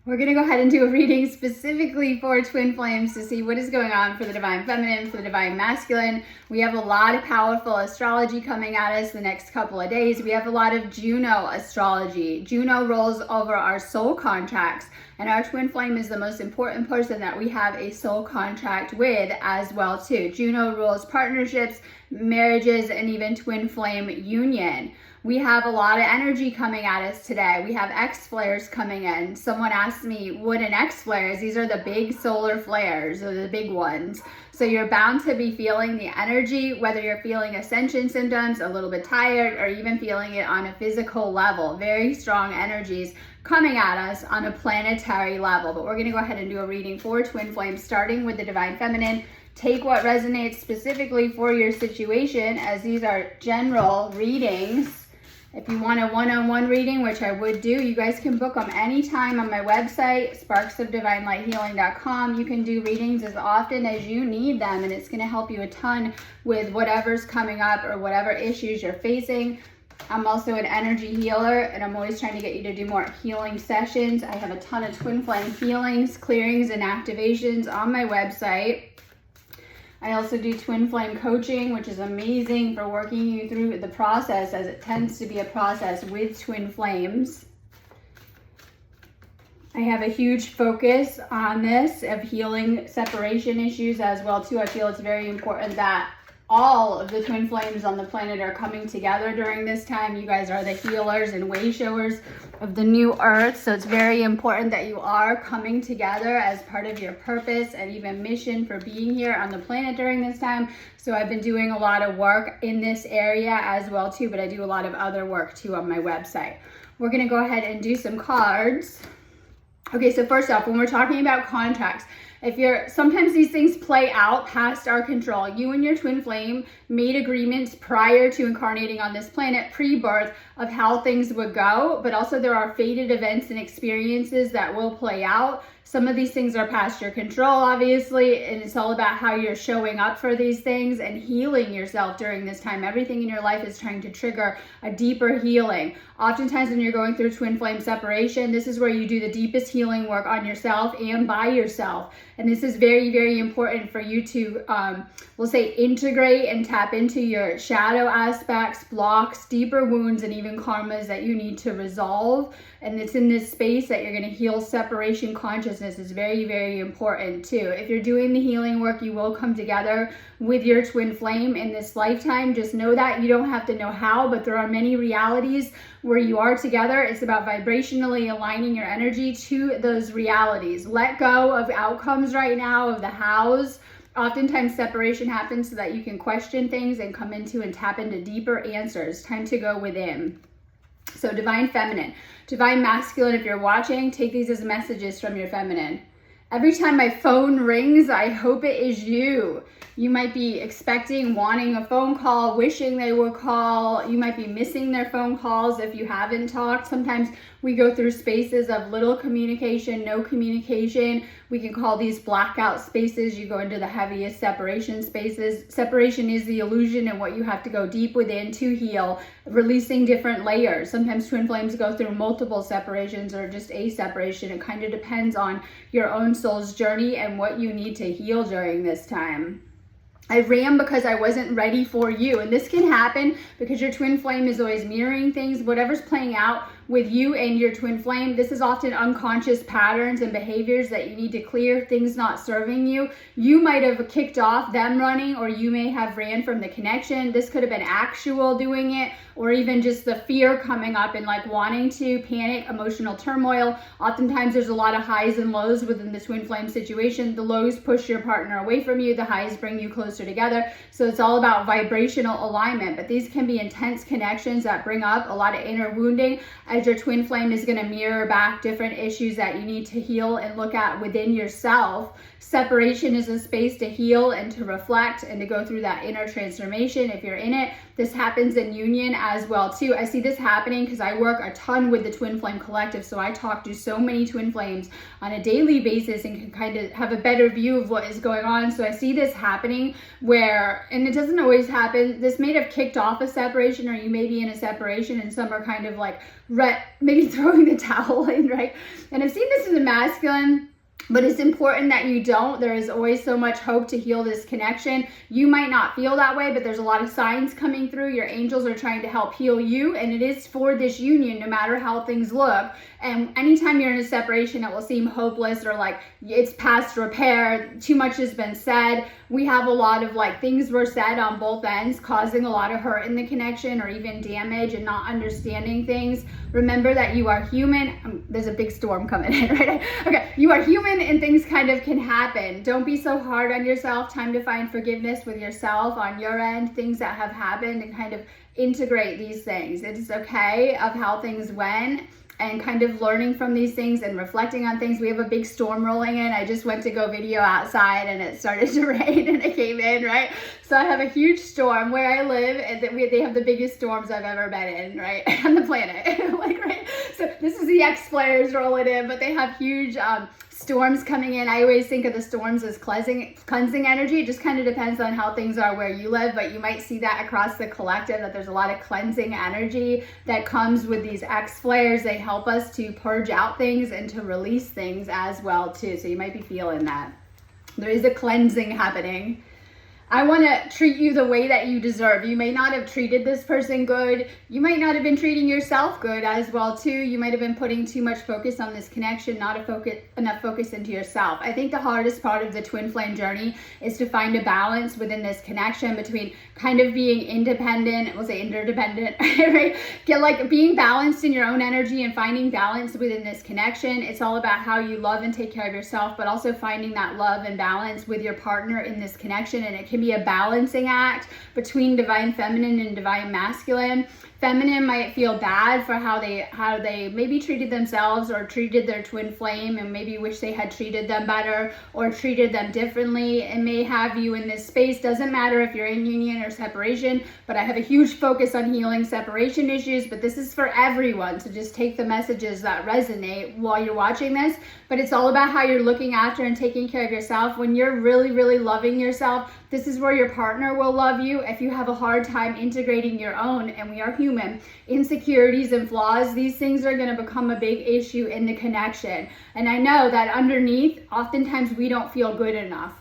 We're going to go ahead and do a reading specifically for twin flames to see what is going on for the divine feminine, for the divine masculine. We have a lot of powerful astrology coming at us the next couple of days. We have a lot of Juno astrology. Juno rolls over our soul contracts, and our twin flame is the most important person that we have a soul contract with as well too. Juno rules partnerships, marriages, and even twin flame union. We have a lot of energy coming at us today. We have X flares coming in. Someone asked me what an X flare is. These are the big solar flares, or the big ones. So you're bound to be feeling the energy, whether you're feeling ascension symptoms, a little bit tired, or even feeling it on a physical level. Very strong energies coming at us on a planetary level. But we're going to go ahead and do a reading for twin flames, starting with the divine feminine. Take what resonates specifically for your situation, as these are general readings. If you want a one-on-one reading, which I would do, you guys can book them anytime on my website, sparksofdivinelighthealing.com. You can do readings as often as you need them, and it's going to help you a ton with whatever's coming up or whatever issues you're facing. I'm also an energy healer, and I'm always trying to get you to do more healing sessions. I have a ton of twin flame healings, clearings, and activations on my website. I also do twin flame coaching, which is amazing for working you through the process, as it tends to be a process with twin flames. I have a huge focus on this of healing separation issues as well too. I feel it's very important that all of the twin flames on the planet are coming together during this time. You guys are the healers and way showers of the new earth. So it's very important that you are coming together as part of your purpose and even mission for being here on the planet during this time. So I've been doing a lot of work in this area as well too, but I do a lot of other work too on my website. We're going to go ahead and do some cards. Okay, so first off, when we're talking about contracts, sometimes these things play out past our control. You and your twin flame made agreements prior to incarnating on this planet, pre-birth, of how things would go, but also there are fated events and experiences that will play out. Some of these things are past your control, obviously, and it's all about how you're showing up for these things and healing yourself during this time. Everything in your life is trying to trigger a deeper healing. Oftentimes when you're going through twin flame separation, this is where you do the deepest healing work on yourself and by yourself. And this is very, very important for you to, we'll say, integrate and tap into your shadow aspects, blocks, deeper wounds, and even karmas that you need to resolve. And it's in this space that you're going to heal separation consciousness. Is very, very important too. If you're doing the healing work, you will come together with your twin flame in this lifetime. Just know that. You don't have to know how, but there are many realities where you are together. It's about vibrationally aligning your energy to those realities. Let go of outcomes right now, of the hows. Oftentimes separation happens so that you can question things and come into and tap into deeper answers. Time to go within. So divine feminine, divine masculine, if you're watching, take these as messages from your feminine. Every time my phone rings, I hope it is you. You might be expecting, wanting a phone call, wishing they would call. You might be missing their phone calls if you haven't talked. Sometimes we go through spaces of little communication, no communication. We can call these blackout spaces. You go into the heaviest separation spaces. Separation is the illusion and what you have to go deep within to heal, releasing different layers. Sometimes twin flames go through multiple separations or just a separation. It kind of depends on your own soul's journey and what you need to heal during this time. I ran because I wasn't ready for you. And this can happen because your twin flame is always mirroring things. Whatever's playing out with you and your twin flame, this is often unconscious patterns and behaviors that you need to clear, things not serving you. You might have kicked off them running, or you may have ran from the connection. This could have been actual doing it, or even just the fear coming up and like wanting to panic, emotional turmoil. Oftentimes there's a lot of highs and lows within the twin flame situation. The lows push your partner away from you. The highs bring you closer together. So it's all about vibrational alignment, but these can be intense connections that bring up a lot of inner wounding, as your twin flame is going to mirror back different issues that you need to heal and look at within yourself. Separation is a space to heal and to reflect and to go through that inner transformation. If you're in it, This happens in union as well too. I see this happening because I work a ton with the Twin Flame Collective, so I talk to so many twin flames on a daily basis and can kind of have a better view of what is going on. So I see this happening where, and it doesn't always happen, this may have kicked off a separation, or you may be in a separation and some are kind of like maybe throwing the towel in, right? And I've seen this in the masculine. But it's important that you don't. There is always so much hope to heal this connection. You might not feel that way, but there's a lot of signs coming through. Your angels are trying to help heal you, and it is for this union, no matter how things look. And anytime you're in a separation, it will seem hopeless or like it's past repair. Too much has been said. We have a lot of like things were said on both ends, causing a lot of hurt in the connection or even damage and not understanding things. Remember that you are human. There's a big storm coming in, right? Okay, you are human and things kind of can happen. Don't be so hard on yourself. Time to find forgiveness with yourself on your end, things that have happened, and kind of integrate these things. It is okay of how things went, and kind of learning from these things and reflecting on things. We have a big storm rolling in. I just went to go video outside and it started to rain and it came in, right? So I have a huge storm where I live, and they have the biggest storms I've ever been in, right? On the planet, like, right? So this is the X-flares rolling in, but they have huge storms coming in. I always think of the storms as cleansing energy. It just kind of depends on how things are where you live, but you might see that across the collective, that there's a lot of cleansing energy that comes with these X-flares. They help us to purge out things and to release things as well too. So you might be feeling that. There is a cleansing happening. I want to treat you the way that you deserve. You may not have treated this person good. You might not have been treating yourself good as well too. You might have been putting too much focus on this connection, not enough focus into yourself. I think the hardest part of the twin flame journey is to find a balance within this connection between kind of being independent, we'll say interdependent, right? Being balanced in your own energy and finding balance within this connection. It's all about how you love and take care of yourself, but also finding that love and balance with your partner in this connection. And it can be a balancing act between divine feminine and divine masculine. Feminine might feel bad for how they maybe treated themselves or treated their twin flame, and maybe wish they had treated them better or treated them differently. It may have you in this space. Doesn't matter if you're in union or separation, but I have a huge focus on healing separation issues, but this is for everyone. So just take the messages that resonate while you're watching this. But it's all about how you're looking after and taking care of yourself. When you're really, really loving yourself, this is where your partner will love you. If you have a hard time integrating your own, and we are human, insecurities and flaws, these things are going to become a big issue in the connection. And I know that underneath, oftentimes we don't feel good enough.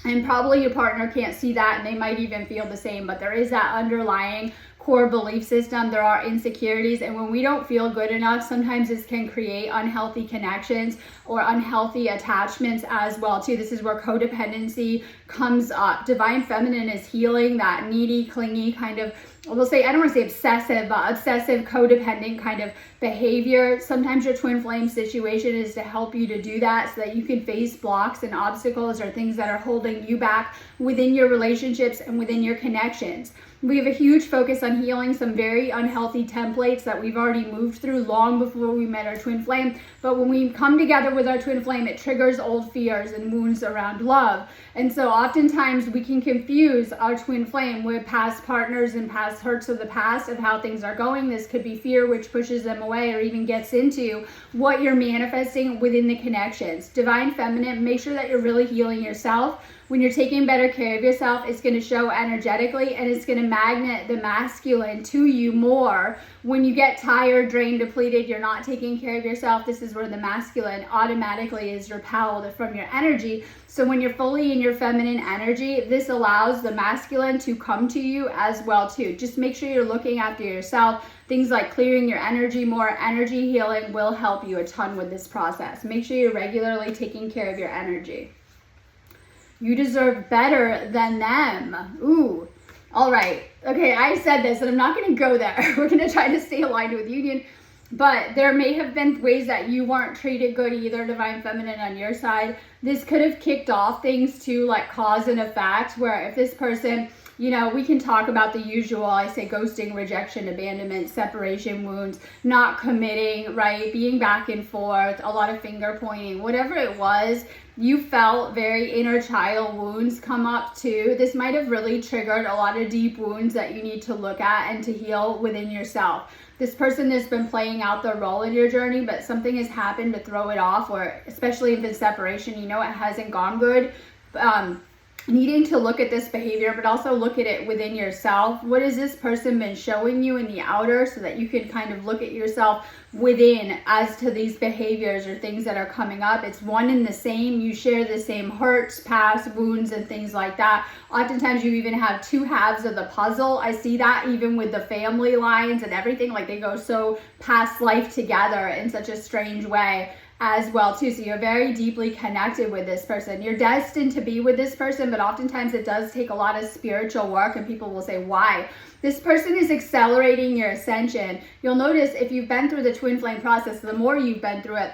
And probably your partner can't see that, and they might even feel the same, but there is that underlying core belief system. There are insecurities, and when we don't feel good enough, sometimes this can create unhealthy connections or unhealthy attachments as well too. This is where codependency comes up. Divine feminine is healing that needy, clingy kind of, we'll say, I don't want to say obsessive, but obsessive codependent kind of behavior. Sometimes your twin flame situation is to help you to do that so that you can face blocks and obstacles or things that are holding you back within your relationships and within your connections. We have a huge focus on healing some very unhealthy templates that we've already moved through long before we met our twin flame. But when we come together with our twin flame, it triggers old fears and wounds around love. And so oftentimes we can confuse our twin flame with past partners and past hurts of the past of how things are going. This could be fear, which pushes them away or even gets into what you're manifesting within the connections. Divine feminine, make sure that you're really healing yourself. When you're taking better care of yourself, it's going to show energetically, and it's going to magnet the masculine to you more. When you get tired, drained, depleted, you're not taking care of yourself, this is where the masculine automatically is repelled from your energy. So when you're fully in your feminine energy, this allows the masculine to come to you as well too. Just make sure you're looking after yourself. Things like clearing your energy more, energy healing will help you a ton with this process. Make sure you're regularly taking care of your energy. You deserve better than them. Ooh. All right. Okay, I said this, and I'm not going to go there. We're going to try to stay aligned with union. But there may have been ways that you weren't treated good either, divine feminine, on your side. This could have kicked off things too, like cause and effect, where if this person you know, we can talk about the usual, I say ghosting, rejection, abandonment, separation wounds, not committing, right? Being back and forth, a lot of finger pointing, whatever it was, you felt very inner child wounds come up too. This might have really triggered a lot of deep wounds that you need to look at and to heal within yourself. This person has been playing out their role in your journey, but something has happened to throw it off, or especially if it's separation, you know, it hasn't gone good. Needing to look at this behavior, but also look at it within yourself. What has this person been showing you in the outer, so that you can kind of look at yourself within as to these behaviors or things that are coming up. It's one and the same. You share the same hurts, past wounds, and things like that. Oftentimes you even have two halves of the puzzle. I see that even with the family lines and everything, like they go so past life together in such a strange way as well too. So you're very deeply connected with this person. You're destined to be with this person, but oftentimes it does take a lot of spiritual work, and people will say, why? This person is accelerating your ascension. You'll notice if you've been through the twin flame process, the more you've been through it,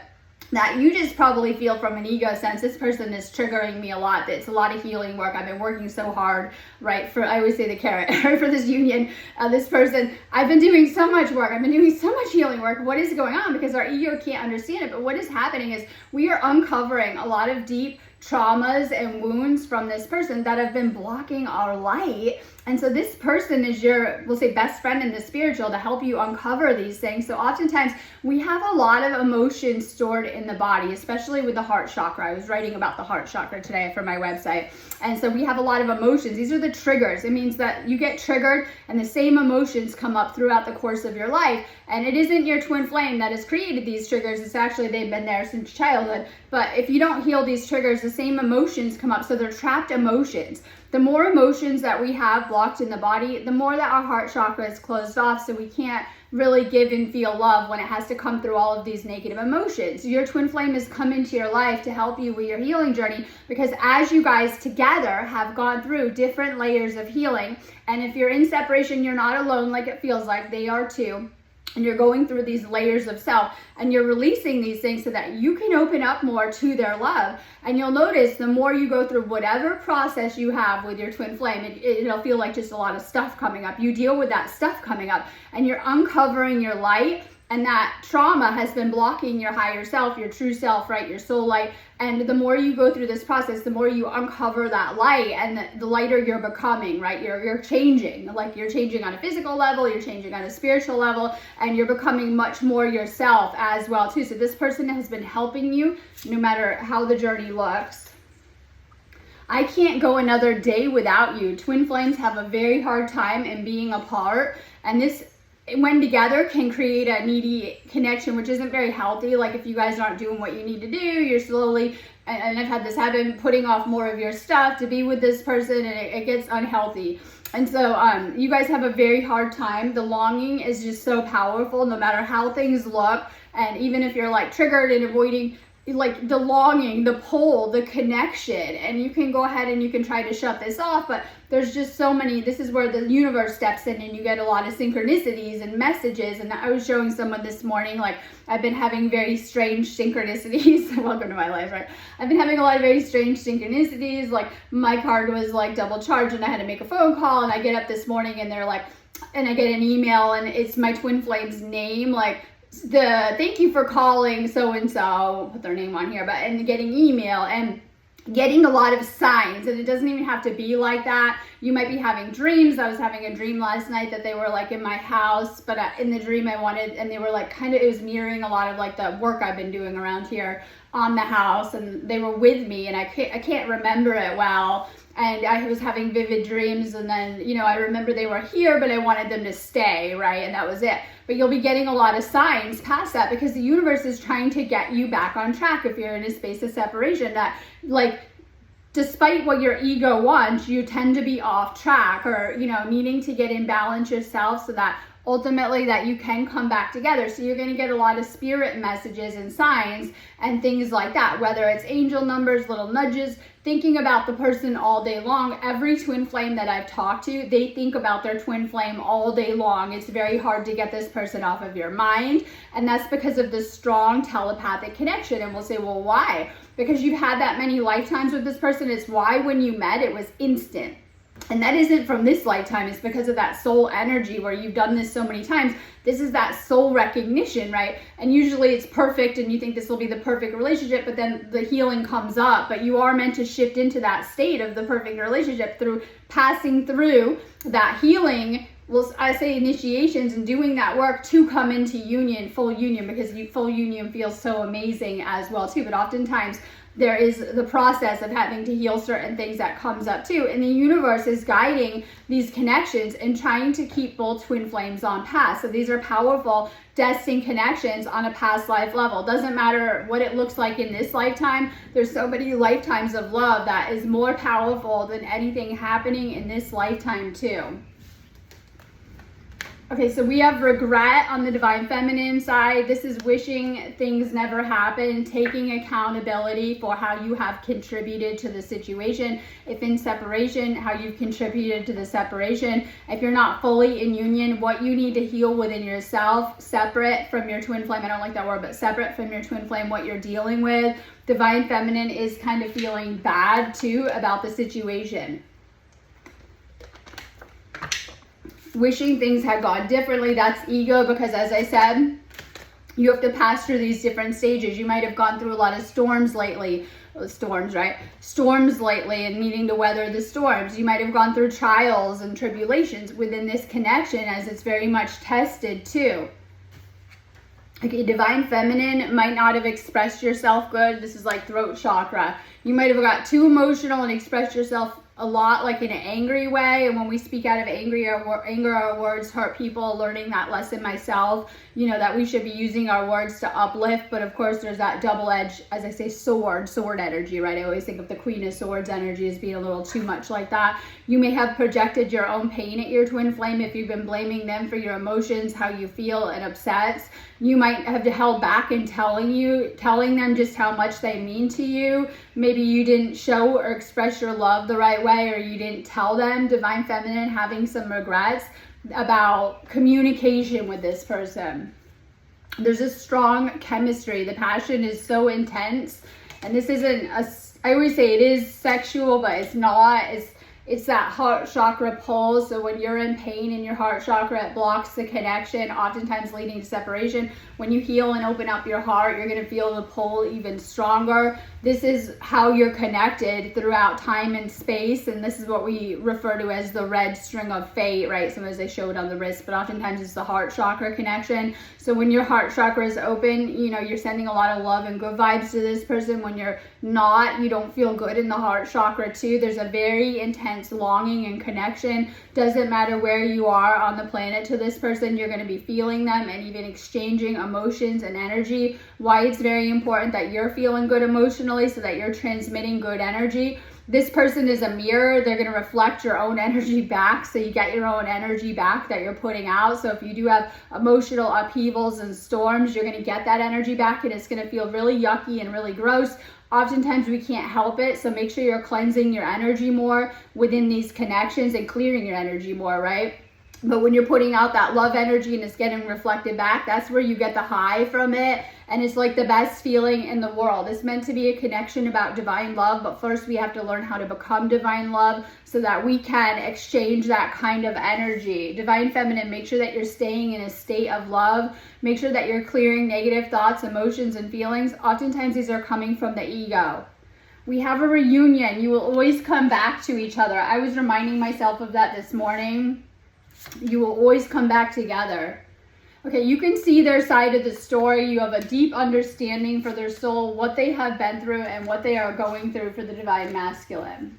that you just probably feel from an ego sense, this person is triggering me a lot. It's a lot of healing work. I've been working so hard, right? I always say the carrot, right? For this union, this person, I've been doing so much work. I've been doing so much healing work. What is going on? Because our ego can't understand it. But what is happening is we are uncovering a lot of deep traumas and wounds from this person that have been blocking our light. And so this person is your, we'll say, best friend in the spiritual to help you uncover these things. So oftentimes we have a lot of emotions stored in the body, especially with the heart chakra. I was writing about the heart chakra today for my website. And so we have a lot of emotions. These are the triggers. It means that you get triggered and the same emotions come up throughout the course of your life. And it isn't your twin flame that has created these triggers. It's actually, they've been there since childhood. But if you don't heal these triggers, the same emotions come up. So they're trapped emotions. The more emotions that we have blocked in the body, the more that our heart chakra is closed off, so we can't really give and feel love when it has to come through all of these negative emotions. Your twin flame has come into your life to help you with your healing journey, because as you guys together have gone through different layers of healing, and if you're in separation, you're not alone like it feels like, they are too. And you're going through these layers of self, and you're releasing these things so that you can open up more to their love. And you'll notice the more you go through whatever process you have with your twin flame, it'll feel like just a lot of stuff coming up. You deal with that stuff coming up, and you're uncovering your light, and that trauma has been blocking your higher self, your true self, right? Your soul light. And the more you go through this process, the more you uncover that light, and the lighter you're becoming, right? You're changing, like you're changing on a physical level, you're changing on a spiritual level, and you're becoming much more yourself as well too. So this person has been helping you no matter how the journey looks. I can't go another day without you. Twin flames have a very hard time in being apart, and this, when together, can create a needy connection, which isn't very healthy. Like if you guys aren't doing what you need to do, you're slowly, and I've had this happen, putting off more of your stuff to be with this person, and it gets unhealthy. And so you guys have a very hard time. The longing is just so powerful, no matter how things look. And even if you're like triggered and avoiding, like the longing, the pull, the connection, and you can go ahead and you can try to shut this off, but there's just so many. This is where the universe steps in, and you get a lot of synchronicities and messages. And I was showing someone this morning, like, I've been having very strange synchronicities. Welcome to my life, right? I've been having a lot of very strange synchronicities. Like my card was like double charged, and I had to make a phone call, and I get up this morning and they're like, and I get an email, and it's my twin flame's name, like, thank you for calling so-and-so, I'll put their name on here, but, and getting email and getting a lot of signs. And it doesn't even have to be like that. You might be having dreams. I was having a dream last night that they were like in my house, but in the dream I wanted, and they were like kind of, it was mirroring a lot of like the work I've been doing around here on the house, and they were with me, and I can't remember it well. And I was having vivid dreams, and then, you know, I remember they were here, but I wanted them to stay, right? And that was it. But you'll be getting a lot of signs past that, because the universe is trying to get you back on track if you're in a space of separation, that, like, despite what your ego wants, you tend to be off track, or, you know, needing to get in balance yourself so that ultimately that you can come back together. So you're going to get a lot of spirit messages and signs and things like that, whether it's angel numbers, little nudges, thinking about the person all day long. Every twin flame that I've talked to, they think about their twin flame all day long. It's very hard to get this person off of your mind, and that's because of this strong telepathic connection. And we'll say, well, why? Because you've had that many lifetimes with this person. It's why when you met, it was instant. And that isn't from this lifetime. It's because of that soul energy where you've done this so many times. This is that soul recognition, right? And usually it's perfect and you think this will be the perfect relationship, but then the healing comes up. But you are meant to shift into that state of the perfect relationship through passing through that healing. Well, I say initiations and doing that work to come into union, full union, because full union feels so amazing as well too. But oftentimes there is the process of having to heal certain things that comes up too. And the universe is guiding these connections and trying to keep both twin flames on path. So these are powerful, destined connections on a past life level. Doesn't matter what it looks like in this lifetime. There's so many lifetimes of love that is more powerful than anything happening in this lifetime too. Okay, so we have regret on the divine feminine side. This is wishing things never happened, taking accountability for how you have contributed to the situation. If in separation, how you've contributed to the separation. If you're not fully in union, what you need to heal within yourself, separate from your twin flame. I don't like that word, but separate from your twin flame, what you're dealing with. Divine feminine is kind of feeling bad too about the situation. Wishing things had gone differently, that's ego, because as I said, you have to pass through these different stages. You might have gone through a lot of storms lately. Storms lately and needing to weather the storms. You might have gone through trials and tribulations within this connection as it's very much tested too. Okay, divine feminine might not have expressed yourself good. This is like throat chakra. You might have got too emotional and expressed yourself a lot like in an angry way. And when we speak out of anger, our words hurt people. Learning that lesson myself, you know, that we should be using our words to uplift. But of course there's that double-edged, as I say, sword energy, right? I always think of the Queen of Swords energy as being a little too much like that. You may have projected your own pain at your twin flame if you've been blaming them for your emotions, how you feel and upsets. You might have held back in telling them just how much they mean to you. Maybe you didn't show or express your love the right way, or you didn't tell them. Divine feminine having some regrets about communication with this person. There's a strong chemistry. The passion is so intense, and this isn't I always say it is sexual, but it's not. It's that heart chakra pull. So when you're in pain in your heart chakra, it blocks the connection, oftentimes leading to separation. When you heal and open up your heart, you're going to feel the pull even stronger. This is how you're connected throughout time and space. And this is what we refer to as the red string of fate, right? Sometimes they show it on the wrist, but oftentimes it's the heart chakra connection. So when your heart chakra is open, you know, you're sending a lot of love and good vibes to this person. When you're not, you don't feel good in the heart chakra too. There's a very intense longing and connection. Doesn't matter where you are on the planet to this person, you're going to be feeling them and even exchanging emotions and energy. Why it's very important that you're feeling good emotionally, so that you're transmitting good energy. This person is a mirror. They're going to reflect your own energy back, so you get your own energy back that you're putting out. So if you do have emotional upheavals and storms, you're going to get that energy back, and it's going to feel really yucky and really gross. Oftentimes we can't help it, so make sure you're cleansing your energy more within these connections and clearing your energy more, right? But when you're putting out that love energy and it's getting reflected back, that's where you get the high from it. And it's like the best feeling in the world. It's meant to be a connection about divine love, but first we have to learn how to become divine love so that we can exchange that kind of energy. Divine feminine, make sure that you're staying in a state of love. Make sure that you're clearing negative thoughts, emotions, and feelings. Oftentimes these are coming from the ego. We have a reunion. You will always come back to each other. I was reminding myself of that this morning. You will always come back together. Okay, you can see their side of the story. You have a deep understanding for their soul, what they have been through and what they are going through for the divine masculine.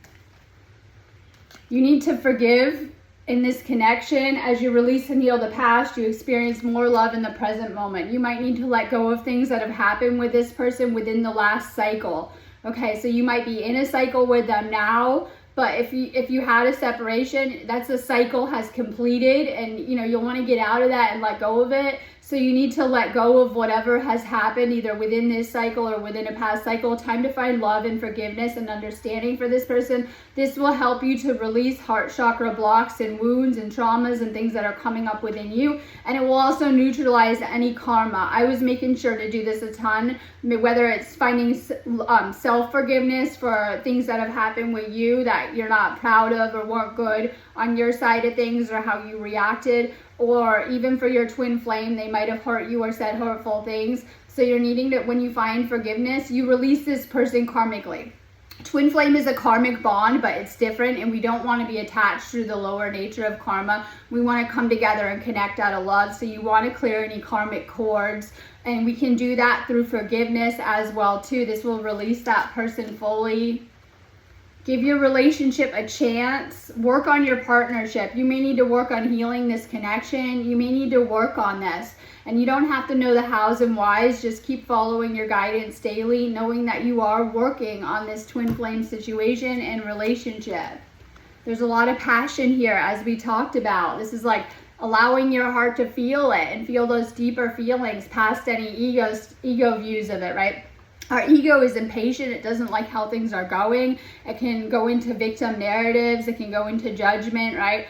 You need to forgive in this connection. As you release and heal the past, you experience more love in the present moment. You might need to let go of things that have happened with this person within the last cycle. Okay, so you might be in a cycle with them now, but if you had a separation, that's a cycle has completed, and you know you'll want to get out of that and let go of it. So you need to let go of whatever has happened, either within this cycle or within a past cycle. Time to find love and forgiveness and understanding for this person. This will help you to release heart chakra blocks and wounds and traumas and things that are coming up within you. And it will also neutralize any karma. I was making sure to do this a ton, whether it's finding self-forgiveness for things that have happened with you that you're not proud of or weren't good on your side of things, or how you reacted, or even for your twin flame, they might have hurt you or said hurtful things. So you're needing to, when you find forgiveness, you release this person karmically. Twin flame is a karmic bond, but it's different, and we don't want to be attached through the lower nature of karma. We want to come together and connect out of love. So you want to clear any karmic cords, and we can do that through forgiveness as well too. This will release that person fully. Give your relationship a chance. Work on your partnership. You may need to work on healing this connection. You may need to work on this. And you don't have to know the hows and whys. Just keep following your guidance daily, knowing that you are working on this twin flame situation and relationship. There's a lot of passion here, as we talked about. This is like allowing your heart to feel it and feel those deeper feelings past any ego views of it, right? Our ego is impatient. It doesn't like how things are going. It can go into victim narratives. It can go into judgment, right?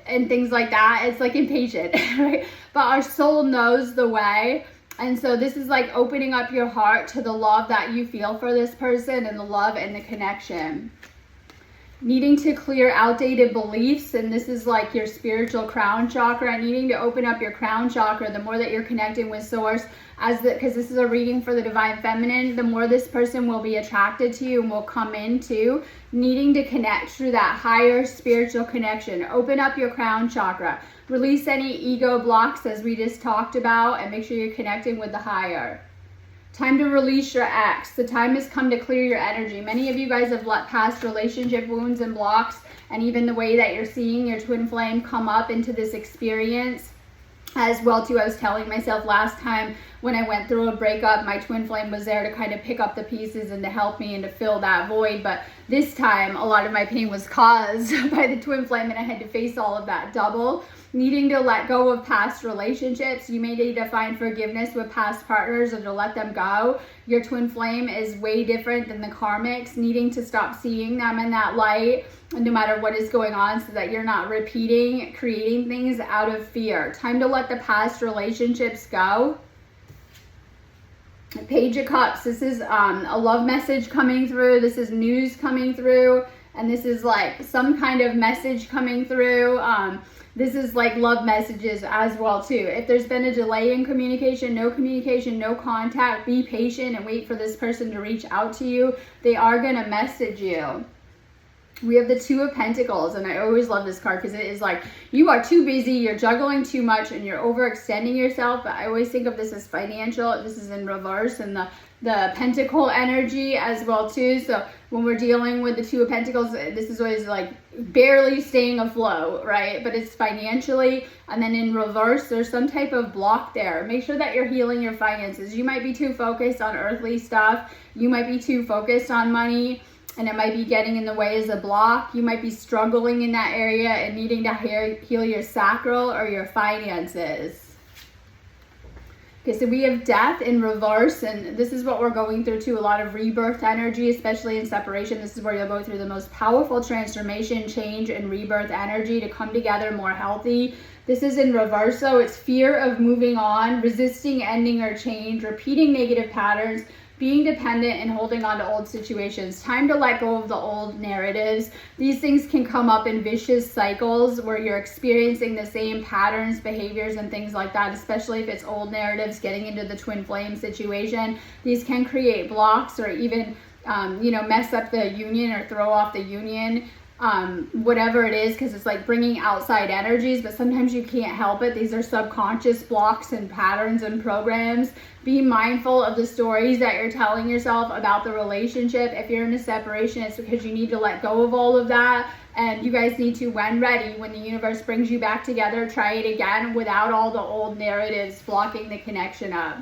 And things like that. It's like impatient, right? But our soul knows the way. And so this is like opening up your heart to the love that you feel for this person and the love and the connection. Needing to clear outdated beliefs, and this is like your spiritual crown chakra, needing to open up your crown chakra. The more that you're connecting with source, because this is a reading for the divine feminine, the more this person will be attracted to you and will come into needing to connect through that higher spiritual connection. Open up your crown chakra, release any ego blocks as we just talked about, and make sure you're connecting with the higher. Time to release your ex. The time has come to clear your energy. Many of you guys have let past relationship wounds and blocks, and even the way that you're seeing your twin flame come up into this experience as well too. I was telling myself last time when I went through a breakup, my twin flame was there to kind of pick up the pieces and to help me and to fill that void. But this time, a lot of my pain was caused by the twin flame, and I had to face all of that double. Needing to let go of past relationships. You may need to find forgiveness with past partners or to let them go. Your twin flame is way different than the karmics. Needing to stop seeing them in that light, no matter what is going on, so that you're not creating things out of fear. Time to let the past relationships go. Page of Cups. This is a love message coming through. This is news coming through. And this is like some kind of message coming through. This is like love messages as well too. If there's been a delay in communication, no contact, be patient and wait for this person to reach out to you. They are going to message you. We have the Two of Pentacles, and I always love this card because it is like you are too busy, you're juggling too much, and you're overextending yourself. But I always think of this as financial. This is in reverse, and the Pentacle energy as well too. So when we're dealing with the Two of Pentacles, this is always like barely staying afloat, right? But it's financially. And then in reverse, there's some type of block there. Make sure that you're healing your finances. You might be too focused on earthly stuff. You might be too focused on money, and it might be getting in the way as a block. You might be struggling in that area and needing to heal your sacral or your finances. Okay, so we have Death in reverse, and this is what we're going through too. A lot of rebirth energy, especially in separation. This is where you'll go through the most powerful transformation, change, and rebirth energy to come together more healthy. This is in reverse, so it's fear of moving on, resisting ending or change, repeating negative patterns, being dependent and holding on to old situations. Time to let go of the old narratives. These things can come up in vicious cycles where you're experiencing the same patterns, behaviors, and things like that, especially if it's old narratives getting into the twin flame situation. These can create blocks or even, mess up the union or throw off the union. Whatever it is, because it's like bringing outside energies, but sometimes you can't help it. These are subconscious blocks and patterns and programs. Be mindful of the stories that you're telling yourself about the relationship. If you're in a separation, it's because you need to let go of all of that, and you guys need to, when ready, when the universe brings you back together, try it again without all the old narratives blocking the connection up.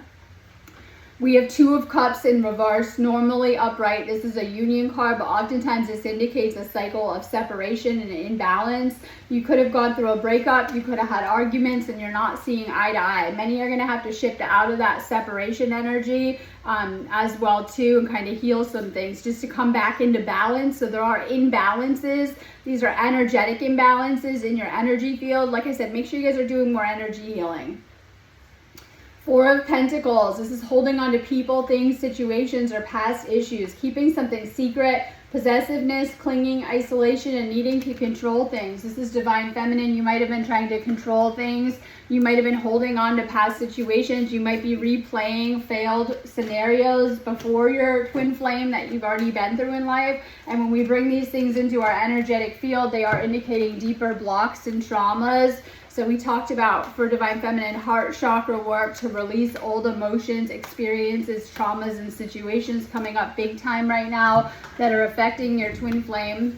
We have Two of Cups in reverse, normally upright. This is a union card, but oftentimes this indicates a cycle of separation and imbalance. You could have gone through a breakup, you could have had arguments, and you're not seeing eye to eye. Many are going to have to shift out of that separation energy as well too, and kind of heal some things just to come back into balance. So there are imbalances. These are energetic imbalances in your energy field. Like I said, make sure you guys are doing more energy healing. Four of Pentacles. This is holding on to people, things, situations, or past issues. Keeping something secret, possessiveness, clinging, isolation, and needing to control things. This is Divine Feminine. You might have been trying to control things. You might have been holding on to past situations. You might be replaying failed scenarios before your twin flame that you've already been through in life. And when we bring these things into our energetic field, they are indicating deeper blocks and traumas. So we talked about, for Divine Feminine, heart chakra work to release old emotions, experiences, traumas, and situations coming up big time right now that are affecting your twin flame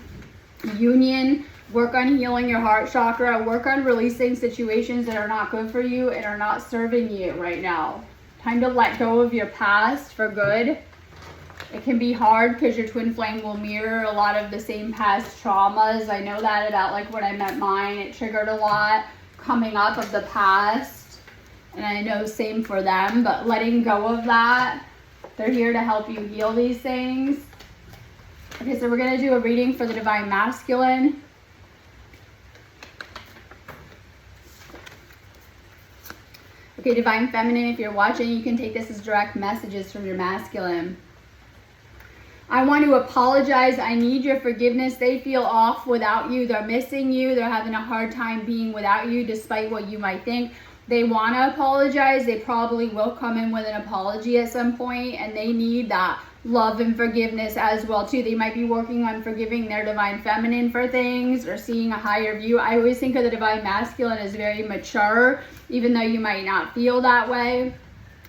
union. Work on healing your heart chakra. Work on releasing situations that are not good for you and are not serving you right now. Time to let go of your past for good. It can be hard because your twin flame will mirror a lot of the same past traumas. I know that about like when I met mine. It triggered a lot coming up of the past, and I know same for them, but letting go of that. They're here to help you heal these things. Okay, so we're going to do a reading for the Divine Masculine. Okay, Divine Feminine, if you're watching, you can take this as direct messages from your masculine. I want to apologize. I need your forgiveness. They feel off without you. They're missing you. They're having a hard time being without you, despite what you might think. They want to apologize. They probably will come in with an apology at some point, and they need that love and forgiveness as well too. They might be working on forgiving their Divine Feminine for things or seeing a higher view. I always think of the Divine Masculine as very mature, even though you might not feel that way.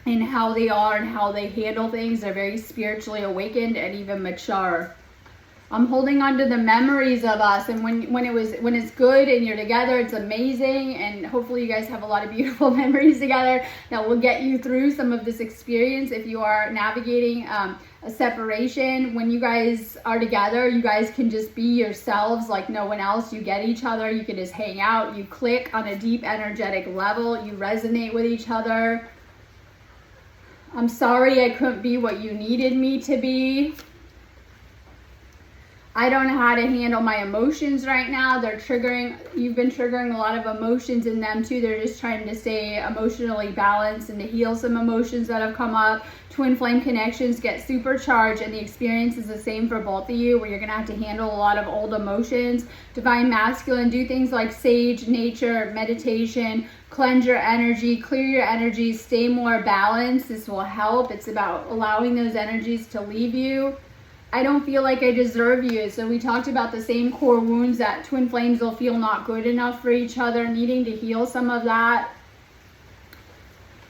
In how they are and how they handle things. They're very spiritually awakened and even mature. I'm holding on to the memories of us, and when it's good and you're together, it's amazing, and hopefully you guys have a lot of beautiful memories together that will get you through some of this experience. If you are navigating a separation, when you guys are together, you guys can just be yourselves like no one else. You get each other, you can just hang out, you click on a deep energetic level, you resonate with each other. I'm sorry I couldn't be what you needed me to be. I don't know how to handle my emotions right now. You've been triggering a lot of emotions in them too. They're just trying to stay emotionally balanced and to heal some emotions that have come up. Twin flame connections get supercharged, and the experience is the same for both of you, where you're going to have to handle a lot of old emotions. Divine Masculine, do things like sage, nature, meditation, cleanse your energy, clear your energy, stay more balanced. This will help. It's about allowing those energies to leave you. I don't feel like I deserve you. So we talked about the same core wounds that twin flames will feel not good enough for each other, needing to heal some of that.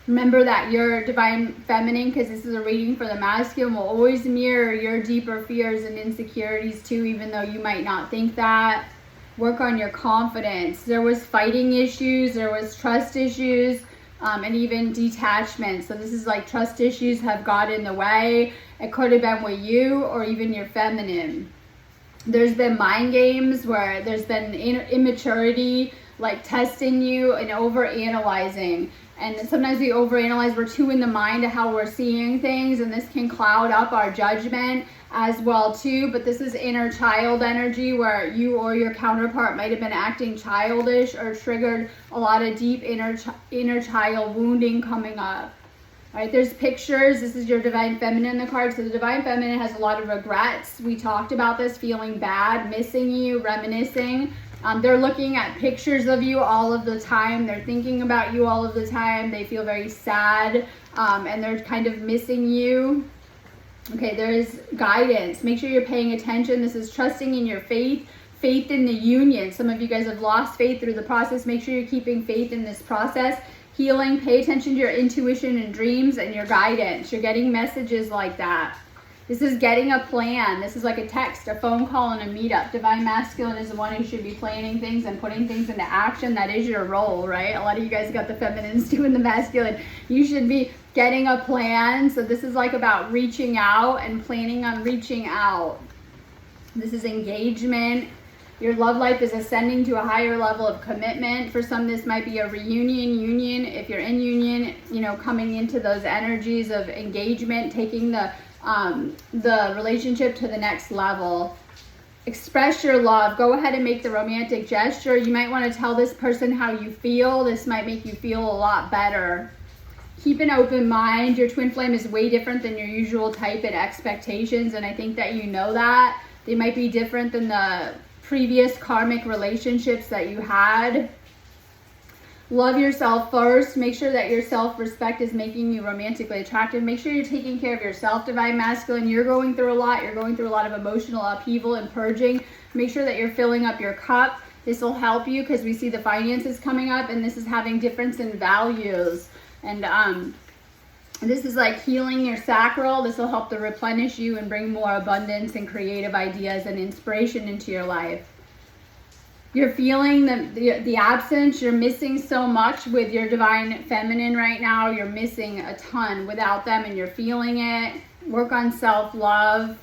Remember that your Divine Feminine, because this is a reading for the masculine, will always mirror your deeper fears and insecurities too, even though you might not think that. Work on your confidence. There was fighting issues, there was trust issues, and even detachment. So this is like trust issues have got in the way. It could have been with you or even your feminine. There's been mind games where there's been immaturity, like testing you and over-analyzing. And sometimes we overanalyze, we're too in the mind of how we're seeing things, and this can cloud up our judgment as well too. But this is inner child energy, where you or your counterpart might have been acting childish or triggered a lot of deep inner child wounding coming up. All right, there's pictures. This is your Divine Feminine in the card. So the Divine Feminine has a lot of regrets. We talked about this, feeling bad, missing you, reminiscing. They're looking at pictures of you all of the time. They're thinking about you all of the time. They feel very sad, and they're kind of missing you. Okay, there is guidance. Make sure you're paying attention. This is trusting in your faith in the union. Some of you guys have lost faith through the process. Make sure you're keeping faith in this process. Healing, pay attention to your intuition and dreams and your guidance. You're getting messages like that. This is getting a plan. This is like a text, a phone call, and a meetup. Divine Masculine is the one who should be planning things and putting things into action. That is your role, right? A lot of you guys got the feminines doing the masculine. You should be getting a plan. So this is like about reaching out and planning on reaching out. This is engagement. Your love life is ascending to a higher level of commitment. For some, this might be a reunion, union. If you're in union, you know, coming into those energies of engagement, taking the relationship to the next level. Express your love. Go ahead and make the romantic gesture. You might want to tell this person how you feel. This might make you feel a lot better. Keep an open mind. Your twin flame is way different than your usual type and expectations, and I think that you know that. They might be different than the previous karmic relationships that you had. Love yourself first. Make sure that your self-respect is making you romantically attractive. Make sure you're taking care of yourself, Divine Masculine. You're going through a lot. You're going through a lot of emotional upheaval and purging. Make sure that you're filling up your cup. This will help you because we see the finances coming up, and this is having difference in values. And this is like healing your sacral. This will help to replenish you and bring more abundance and creative ideas and inspiration into your life. You're feeling the absence. You're missing so much with your Divine Feminine right now. You're missing a ton without them, and you're feeling it. Work on self-love.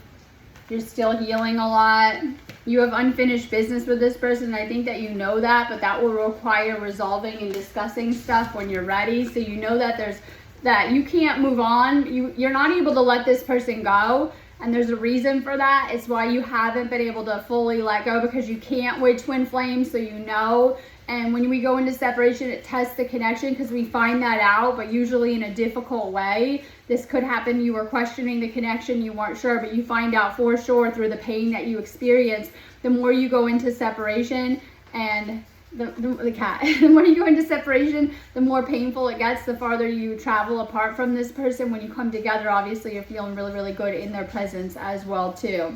You're still healing a lot. You have unfinished business with this person. I think that you know that, but that will require resolving and discussing stuff when you're ready. So you know that you can't move on. You're not able to let this person go. And there's a reason for that. It's why you haven't been able to fully let go, because you can't with twin flames, so you know. And when we go into separation, it tests the connection because we find that out, but usually in a difficult way. This could happen. You were questioning the connection, you weren't sure, but you find out for sure through the pain that you experience. The more you go into separation, and the cat, the more you go into separation, the more painful it gets, the farther you travel apart from this person. When you come together, obviously you're feeling really, really good in their presence as well too.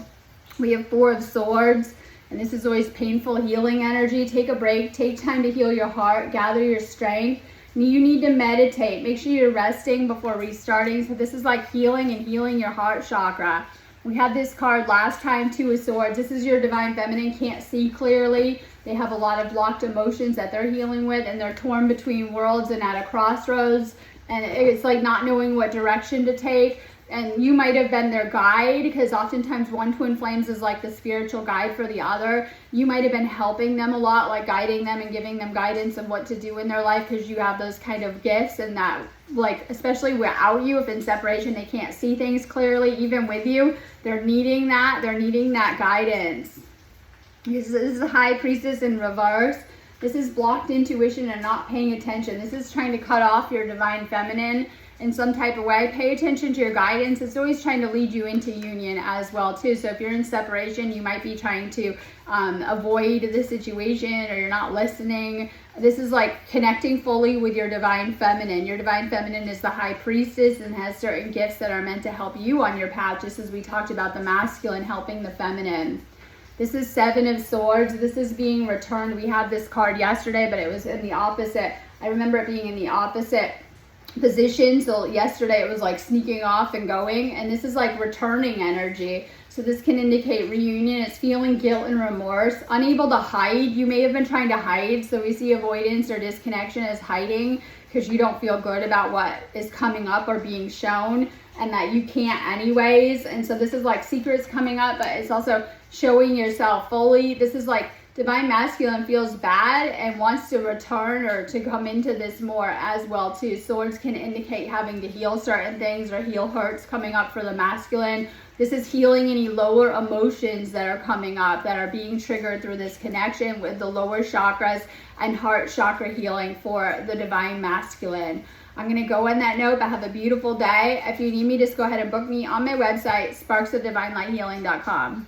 We have Four of Swords, and this is always painful healing energy. Take a break, take time to heal your heart, gather your strength. You need to meditate. Make sure you're resting before restarting. So this is like healing and healing your heart chakra. We had this card last time, Two of Swords. This is your Divine Feminine, can't see clearly. They have a lot of blocked emotions that they're healing with, and they're torn between worlds and at a crossroads. And it's like not knowing what direction to take. And you might have been their guide, because oftentimes one twin flames is like the spiritual guide for the other. You might have been helping them a lot, like guiding them and giving them guidance on what to do in their life, because you have those kind of gifts. And that, like, especially without you, if in separation they can't see things clearly, even with you, they're needing that guidance. This is a High Priestess in reverse. This is blocked intuition and not paying attention. This is trying to cut off your Divine Feminine in some type of way. Pay attention to your guidance. It's always trying to lead you into union as well too. So if you're in separation, you might be trying to avoid the situation, or you're not listening. This is like connecting fully with your Divine Feminine. Your Divine Feminine is the High Priestess and has certain gifts that are meant to help you on your path, just as we talked about the masculine helping the feminine. This is Seven of Swords. This is being returned. We had this card yesterday, but it was in the opposite. I remember it being in the opposite position. So yesterday it was like sneaking off and going, and this is like returning energy. So this can indicate reunion. It's feeling guilt and remorse, unable to hide. You may have been trying to hide. So we see avoidance or disconnection as hiding, because you don't feel good about what is coming up or being shown, and that you can't anyways. And so this is like secrets coming up, but it's also showing yourself fully. This is like Divine Masculine feels bad and wants to return or to come into this more as well too. Swords can indicate having to heal certain things or heal hurts coming up for the masculine. This is healing any lower emotions that are coming up, that are being triggered through this connection with the lower chakras, and heart chakra healing for the Divine Masculine. I'm going to go on that note, but have a beautiful day. If you need me, just go ahead and book me on my website, sparksofdivinelightshealing.com.